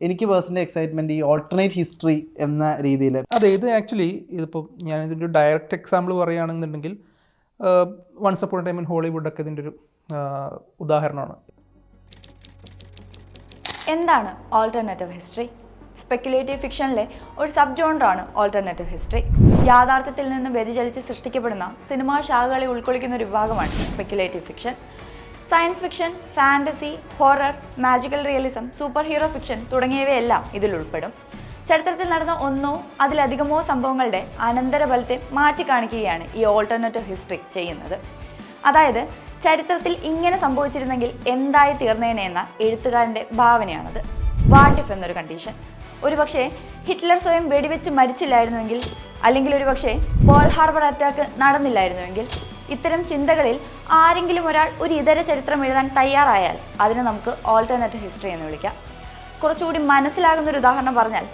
എനിക്ക് personally excitement ഈ alternate history എന്ന രീതിയിൽ. അതെ, ഇത് ആക്ച്വലി ഇതിപ്പോൾ ഞാനിതിൻ്റെ ഒരു ഡയറക്റ്റ് എക്സാമ്പിൾ പറയുകയാണെന്നുണ്ടെങ്കിൽ once upon a time in ഹോളിവുഡൊക്കെ ഇതിൻ്റെ ഒരു ഉദാഹരണമാണ്. എന്താണ് ഓൾട്ടർനേറ്റീവ് ഹിസ്റ്ററി? സ്പെക്കുലേറ്റീവ് ഫിക്ഷനിലെ ഒരു സബ് ജോണറാണ് ഓൾട്ടർനേറ്റീവ് ഹിസ്റ്ററി. യാഥാർത്ഥ്യത്തിൽ നിന്ന് വ്യതിചലിച്ച് സൃഷ്ടിക്കപ്പെടുന്ന സിനിമാ ശാഖകളെ ഉൾക്കൊള്ളിക്കുന്ന ഒരു വിഭാഗമാണ് speculative fiction. Science fiction, fantasy, horror, magical realism, super hero fiction തുടങ്ങിയവയെല്ലാം ഇതിൽ ഉൾപ്പെടും. ചരിത്രത്തിൽ നടന്ന ഒന്നോ അതിലധികമോ സംഭവങ്ങളുടെ അനന്തരഫലത്തെ മാറ്റിക്കാണിക്കുകയാണ് ഈ ഓൾട്ടർനേറ്റീവ് ഹിസ്റ്ററി ചെയ്യുന്നത്. അതായത് ചരിത്രത്തിൽ ഇങ്ങനെ സംഭവിച്ചിരുന്നെങ്കിൽ എന്തായി തീർന്നേനെ എന്ന എഴുത്തുകാരൻ്റെ ഭാവനയാണത്. വാട്ട് ഇഫ് എന്നൊരു കണ്ടീഷൻ. ഒരുപക്ഷെ ഹിറ്റ്ലർ സ്വയം വെടിവെച്ച് മരിച്ചില്ലായിരുന്നുവെങ്കിൽ, അല്ലെങ്കിൽ ഒരുപക്ഷെ പേൾ ഹാർബർ അറ്റാക്ക് നടന്നില്ലായിരുന്നുവെങ്കിൽ, ഇത്തരം ചിന്തകളിൽ ആരെങ്കിലും ഒരാൾ ഒരു ഇതര ചരിത്രം എഴുതാൻ തയ്യാറായാൽ അതിനെ നമുക്ക് ഓൾട്ടർനേറ്റീവ് ഹിസ്റ്ററി എന്ന് വിളിക്കാം. കുറച്ചുകൂടി മനസ്സിലാകുന്നൊരു ഉദാഹരണം പറഞ്ഞാൽ,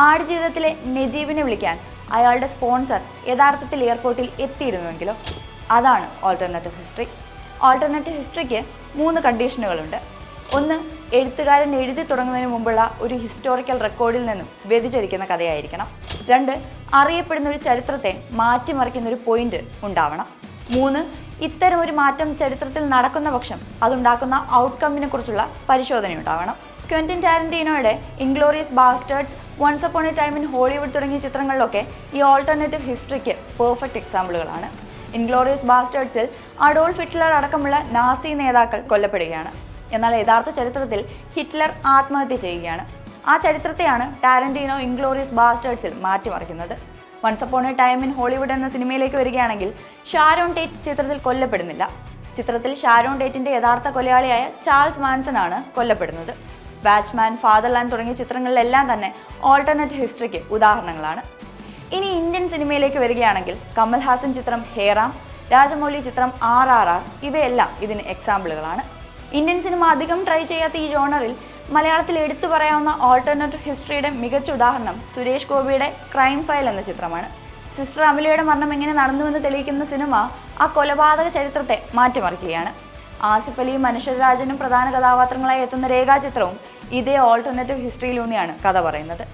ആടുജീവിതത്തിലെ നജീബിനെ വിളിക്കാൻ അയാളുടെ സ്പോൺസർ യഥാർത്ഥത്തിൽ എയർപോർട്ടിൽ എത്തിയിരുന്നുവെങ്കിലോ? അതാണ് ഓൾട്ടർനേറ്റീവ് ഹിസ്റ്ററി. ഓൾട്ടർനേറ്റീവ് ഹിസ്റ്ററിക്ക് 3 കണ്ടീഷനുകളുണ്ട്. ഒന്ന്, എഴുത്തുകാരൻ എഴുതി തുടങ്ങുന്നതിന് മുമ്പുള്ള ഒരു ഹിസ്റ്റോറിക്കൽ റെക്കോർഡിൽ നിന്നും വ്യതിചലിക്കുന്ന കഥയായിരിക്കണം. 2, അറിയപ്പെടുന്ന ഒരു ചരിത്രത്തെ മാറ്റിമറിക്കുന്ന ഒരു പോയിന്റ് ഉണ്ടാവണം. 3, ഇത്തരം ഒരു മാറ്റം ചരിത്രത്തിൽ നടക്കുന്ന പക്ഷം അതുണ്ടാക്കുന്ന ഔട്ട്കമ്മിനെ കുറിച്ചുള്ള പരിശോധനയുണ്ടാവണം. ക്വെന്റിൻ ടാരന്റീനോയുടെ Inglourious Basterds, once upon a time in Hollywood തുടങ്ങിയ ചിത്രങ്ങളിലൊക്കെ ഈ ഓൾട്ടർനേറ്റീവ് ഹിസ്റ്ററിക്ക് പെർഫെക്റ്റ് എക്സാമ്പിളുകളാണ്. ഇൻഗ്ലോറിയസ് ബാസ്റ്റേർഡ്സിൽ അഡോൾഫ് ഹിറ്റ്ലർ അടക്കമുള്ള നാസി നേതാക്കൾ കൊല്ലപ്പെടുകയാണ്. എന്നാൽ യഥാർത്ഥ ചരിത്രത്തിൽ ഹിറ്റ്ലർ ആത്മഹത്യ ചെയ്യുകയാണ്. ആ ചരിത്രത്തെയാണ് ടാരന്റീനോ ഇൻഗ്ലോറിയസ് ബാസ്റ്റേർഡ്സിൽ മാറ്റിമറിക്കുന്നത്. Once upon a time in Hollywood എന്ന സിനിമയിലേക്ക് വരികയാണെങ്കിൽ ഷാരോൺ ടേറ്റ് ചിത്രത്തിൽ കൊല്ലപ്പെടുന്നില്ല. ചിത്രത്തിൽ ഷാരോൺ ടേറ്റിൻ്റെ യഥാർത്ഥ കൊലയാളിയായ ചാൾസ് മാൻസൺ ആണ് കൊല്ലപ്പെടുന്നത്. വാച്ച്മാൻ, ഫാദർലാൻഡ് തുടങ്ങിയ ചിത്രങ്ങളിലെല്ലാം തന്നെ ഓൾട്ടർനേറ്റീവ് ഹിസ്റ്ററിക്ക് ഉദാഹരണങ്ങളാണ്. ഇനി ഇന്ത്യൻ സിനിമയിലേക്ക് വരികയാണെങ്കിൽ കമൽഹാസൻ ചിത്രം ഹേറാം, രാജമൗലി ചിത്രം RRR ഇവയെല്ലാം ഇതിന് എക്സാമ്പിളുകളാണ്. ഇന്ത്യൻ സിനിമ അധികം ട്രൈ ചെയ്യാത്ത ഈ ജോണറിൽ മലയാളത്തിൽ എടുത്തു പറയാവുന്ന ഓൾട്ടർനേറ്റീവ് ഹിസ്റ്ററിയുടെ മികച്ച ഉദാഹരണം സുരേഷ് ഗോപിയുടെ ക്രൈം ഫയൽ എന്ന ചിത്രമാണ്. സിസ്റ്റർ അമലയുടെ മരണം എങ്ങനെ നടന്നുവെന്ന് തെളിയിക്കുന്ന സിനിമ ആ കൊലപാതക ചരിത്രത്തെ മാറ്റിമറിക്കുകയാണ്. ആസിഫ് അലിയും അനശ്വരരാജനും പ്രധാന കഥാപാത്രങ്ങളായി എത്തുന്ന രേഖാചിത്രവും ഇതേ ഓൾട്ടർനേറ്റീവ് ഹിസ്റ്ററിയിലൂന്നിയാണ് കഥ പറയുന്നത്.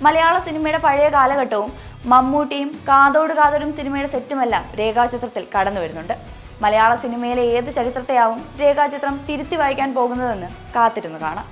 മലയാള സിനിമയുടെ പഴയ കാലഘട്ടവും മമ്മൂട്ടിയും കാതോട് കാതോടും സിനിമയുടെ സെറ്റുമെല്ലാം രേഖാചിത്രത്തിൽ കടന്നു വരുന്നുണ്ട്. മലയാള സിനിമയിലെ ഏത് ചരിത്രത്തെയാവും രേഖാചിത്രം തിരുത്തി വായിക്കാൻ പോകുന്നതെന്ന് കാത്തിരുന്ന് കാണാം.